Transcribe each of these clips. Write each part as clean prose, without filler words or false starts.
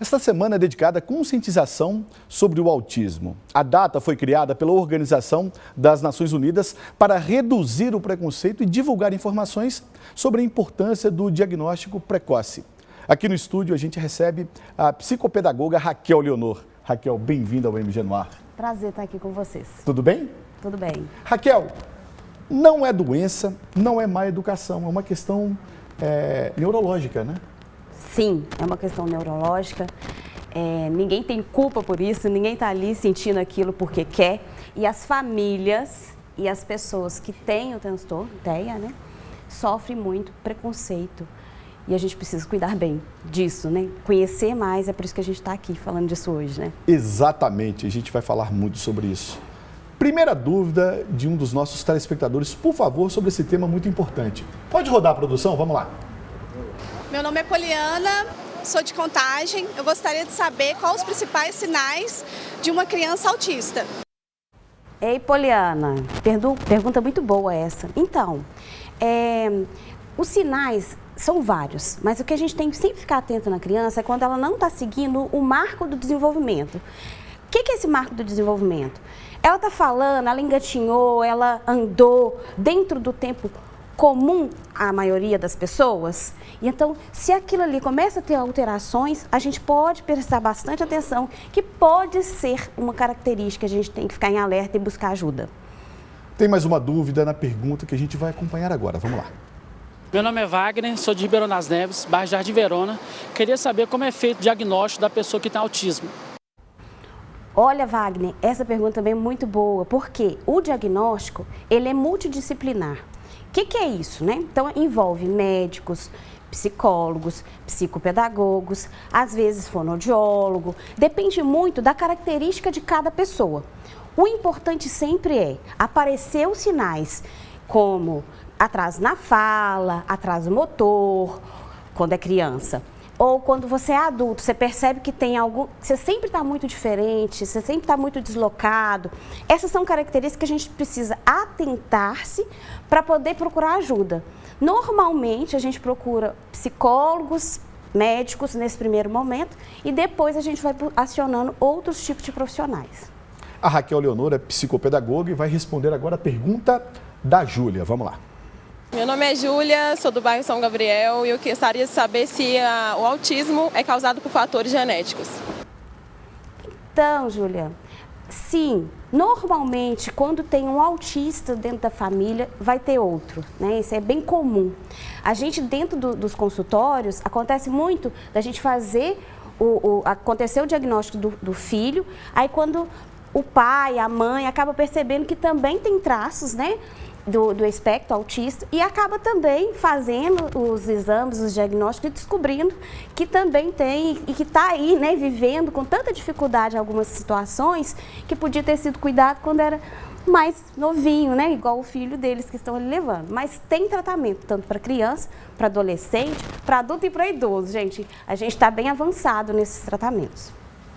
Esta semana é dedicada à conscientização sobre o autismo. A data foi criada pela Organização das Nações Unidas para reduzir o preconceito e divulgar informações sobre a importância do diagnóstico precoce. Aqui no estúdio a gente recebe a psicopedagoga Raquel Leonor. Raquel, bem-vinda ao MG no Ar. Prazer estar aqui com vocês. Tudo bem? Tudo bem. Raquel, não é doença, não é má educação, é uma questão neurológica, né? Sim, é uma questão neurológica. Ninguém tem culpa por isso, ninguém está ali sentindo aquilo porque quer. E as famílias e as pessoas que têm o transtorno, TEA, né, sofrem muito preconceito. E a gente precisa cuidar bem disso, né? Conhecer mais, é por isso que a gente está aqui falando disso hoje, né? Exatamente, a gente vai falar muito sobre isso. Primeira dúvida de um dos nossos telespectadores, por favor, sobre esse tema muito importante. Pode rodar a produção? Vamos lá. Meu nome é Poliana, sou de Contagem. Eu gostaria de saber quais os principais sinais de uma criança autista. Ei, Poliana, pergunta muito boa essa. Então, os sinais são vários, mas o que a gente tem que sempre ficar atento na criança é quando ela não está seguindo o marco do desenvolvimento. O que é esse marco do desenvolvimento? Ela está falando, ela engatinhou, ela andou dentro do tempo comum à maioria das pessoas. E então, se aquilo ali começa a ter alterações, a gente pode prestar bastante atenção, que pode ser uma característica, a gente tem que ficar em alerta e buscar ajuda. Tem mais uma dúvida na pergunta que a gente vai acompanhar agora. Vamos lá. Meu nome é Wagner, sou de Ribeirão das Neves, bairro Jardim Verona. Queria saber como é feito o diagnóstico da pessoa que tem autismo. Olha, Wagner, essa pergunta também é muito boa, porque o diagnóstico, ele é multidisciplinar. O que é isso, né? Então, envolve médicos, psicólogos, psicopedagogos, às vezes fonoaudiólogo, depende muito da característica de cada pessoa. O importante sempre é aparecer os sinais como atraso na fala, atraso motor, quando é criança. Ou quando você é adulto, você percebe que tem algum... Você sempre está muito diferente, você sempre está muito deslocado. Essas são características que a gente precisa atentar-se para poder procurar ajuda. Normalmente, a gente procura psicólogos, médicos nesse primeiro momento e depois a gente vai acionando outros tipos de profissionais. A Raquel Leonor é psicopedagoga e vai responder agora a pergunta da Júlia. Vamos lá. Meu nome é Júlia, sou do bairro São Gabriel e eu gostaria de saber se o autismo é causado por fatores genéticos. Então, Júlia, sim, normalmente quando tem um autista dentro da família, vai ter outro, né? Isso é bem comum. A gente dentro dos consultórios, acontece muito da gente fazer, acontecer o diagnóstico do filho, aí quando o pai, a mãe acaba percebendo que também tem traços, né? Do espectro autista e acaba também fazendo os exames, os diagnósticos e descobrindo que também tem e que está aí, né, vivendo com tanta dificuldade em algumas situações que podia ter sido cuidado quando era mais novinho, né, igual o filho deles que estão ali levando. Mas tem tratamento tanto para criança, para adolescente, para adulto e para idoso, gente. A gente está bem avançado nesses tratamentos.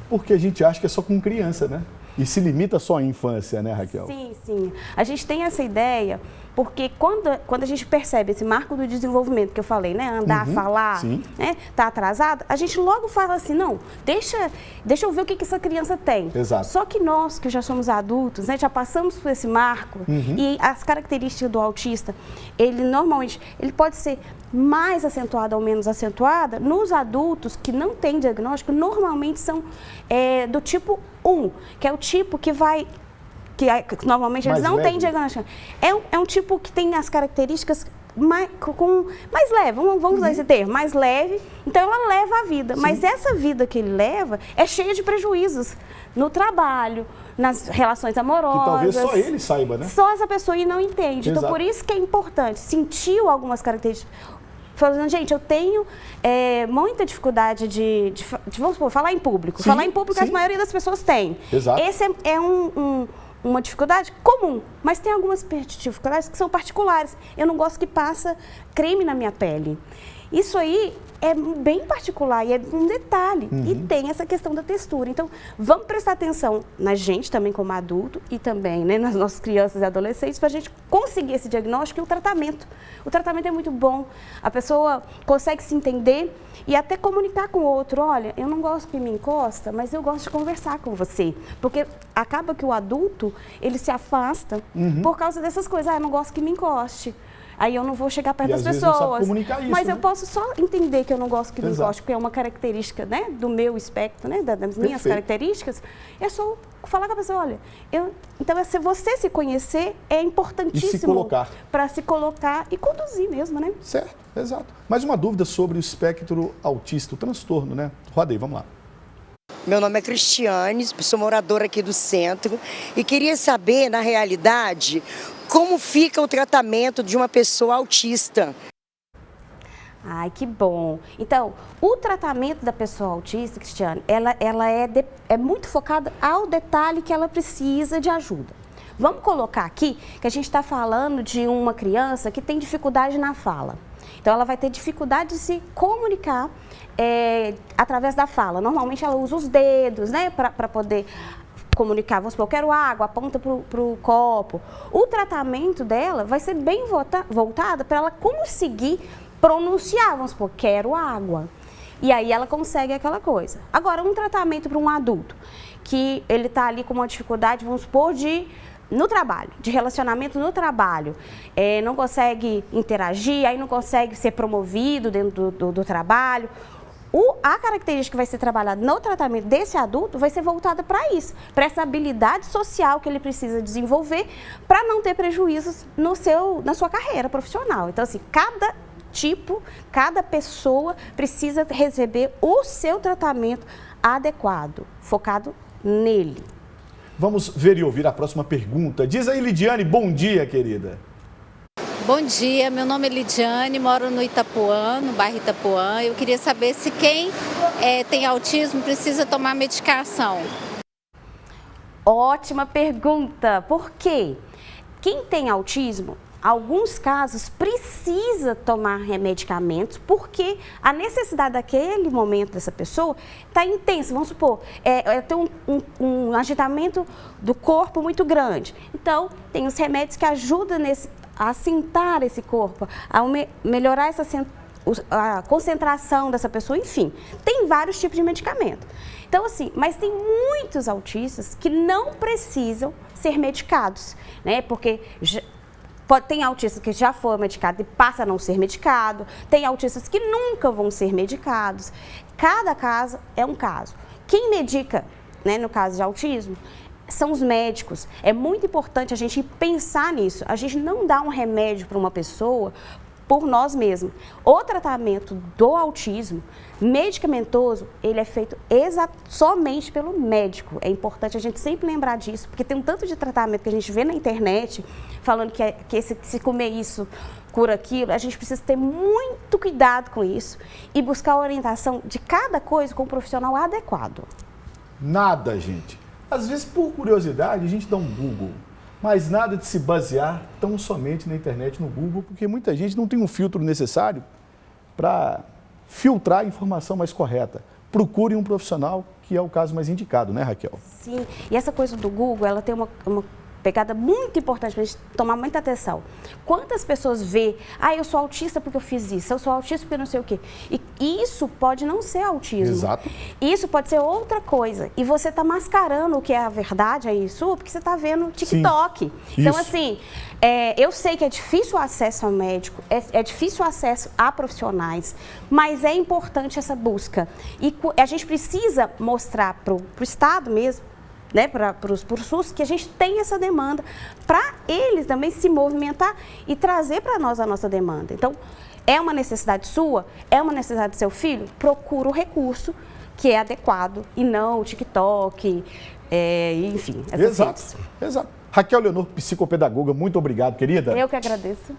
Porque a gente acha que é só com criança, né? E se limita só à infância, né, Raquel? Sim, sim. A gente tem essa ideia porque quando a gente percebe esse marco do desenvolvimento que eu falei, né, andar, falar, né, tá atrasado, a gente logo fala assim, não, deixa eu ver o que essa criança tem. Exato. Só que nós, que já somos adultos, né, já passamos por esse marco e as características do autista, normalmente pode ser mais acentuada ou menos acentuada. Nos adultos que não têm diagnóstico, normalmente são do tipo 1, que é o tipo que vai... que normalmente eles não têm diagnóstico. É um tipo que tem as características mais leve, vamos usar esse termo, mais leve, então ela leva a vida. Sim. Mas essa vida que ele leva é cheia de prejuízos no trabalho, nas relações amorosas. Que talvez só ele saiba, né? Só essa pessoa e não entende. Exato. Então, por isso que é importante, sentiu algumas características. Falando, gente, eu tenho muita dificuldade de vamos supor, falar em público. Sim, falar em público sim. A maioria das pessoas tem. Exato. Esse é uma dificuldade comum, mas tem algumas dificuldades que são particulares. Eu não gosto que passa creme na minha pele. Isso aí é bem particular e é um detalhe. E tem essa questão da textura. Então, vamos prestar atenção na gente também como adulto e também, né, nas nossas crianças e adolescentes para a gente conseguir esse diagnóstico e o tratamento. O tratamento é muito bom. A pessoa consegue se entender e até comunicar com o outro. Olha, eu não gosto que me encosta, mas eu gosto de conversar com você. Porque acaba que o adulto, ele se afasta por causa dessas coisas. Ah, eu não gosto que me encoste. Aí eu não vou chegar perto das pessoas. Não sabe comunicar isso, mas eu posso só entender que eu não gosto que me encoste, porque é uma característica, né, do meu espectro, né, das minhas características. É só falar com a pessoa, olha, então se você se conhecer é importantíssimo para se colocar e conduzir mesmo, né? Certo, exato. Mais uma dúvida sobre o espectro autista, o transtorno, né? Roda aí, vamos lá. Meu nome é Cristiane, sou moradora aqui do centro e queria saber, na realidade, como fica o tratamento de uma pessoa autista. Ai, que bom. Então, o tratamento da pessoa autista, Cristiane, ela é muito focada ao detalhe que ela precisa de ajuda. Vamos colocar aqui que a gente está falando de uma criança que tem dificuldade na fala. Então, ela vai ter dificuldade de se comunicar através da fala. Normalmente, ela usa os dedos, né, para poder comunicar. Vamos supor, eu quero água, aponta para o copo. O tratamento dela vai ser bem voltado para ela conseguir pronunciar. Vamos supor, quero água. E aí ela consegue aquela coisa. Agora, um tratamento para um adulto que ele está ali com uma dificuldade, vamos supor, no trabalho, de relacionamento no trabalho, não consegue interagir, aí não consegue ser promovido dentro do trabalho. A característica que vai ser trabalhada no tratamento desse adulto vai ser voltada para isso, para essa habilidade social que ele precisa desenvolver para não ter prejuízos na sua carreira profissional. Então, assim, cada pessoa precisa receber o seu tratamento adequado, focado nele. Vamos ver e ouvir a próxima pergunta. Diz aí, Lidiane, bom dia, querida. Bom dia, meu nome é Lidiane, moro no Itapuã, no bairro Itapuã. Eu queria saber se quem tem autismo precisa tomar medicação. Ótima pergunta. Por quê? Quem tem autismo, alguns casos, precisa tomar medicamentos porque a necessidade daquele momento dessa pessoa está intensa. Vamos supor, tem um agitamento do corpo muito grande. Então, tem os remédios que ajudam a assentar esse corpo, a melhorar a concentração dessa pessoa, enfim. Tem vários tipos de medicamento. Então, assim, mas tem muitos autistas que não precisam ser medicados, né? Porque tem autistas que já foram medicados e passa a não ser medicado, tem autistas que nunca vão ser medicados. Cada caso é um caso. Quem medica, né, no caso de autismo, são os médicos. É muito importante a gente pensar nisso. A gente não dá um remédio para uma pessoa por nós mesmos. O tratamento do autismo medicamentoso, ele é feito somente pelo médico. É importante a gente sempre lembrar disso, porque tem um tanto de tratamento que a gente vê na internet, falando que se comer isso, cura aquilo. A gente precisa ter muito cuidado com isso e buscar a orientação de cada coisa com um profissional adequado. Nada, gente. Às vezes, por curiosidade, a gente dá um Google, mas nada de se basear tão somente na internet, no Google, porque muita gente não tem um filtro necessário para filtrar a informação mais correta. Procure um profissional, que é o caso mais indicado, né, Raquel? Sim, e essa coisa do Google, ela tem uma pegada muito importante para a gente tomar muita atenção. Quantas pessoas vê, eu sou autista porque eu fiz isso, eu sou autista porque não sei o quê. E isso pode não ser autismo. Exato. Isso pode ser outra coisa. E você está mascarando o que é a verdade aí sua, porque você está vendo TikTok. Sim. Então, assim, eu sei que é difícil o acesso ao médico, é difícil o acesso a profissionais, mas é importante essa busca. E a gente precisa mostrar para o Estado mesmo, né, para o SUS, que a gente tem essa demanda, para eles também se movimentar e trazer para nós a nossa demanda. Então, é uma necessidade sua, é uma necessidade do seu filho, procura o recurso que é adequado e não o TikTok, enfim. Exato. Raquel Leonor, psicopedagoga, muito obrigado, querida. Eu que agradeço.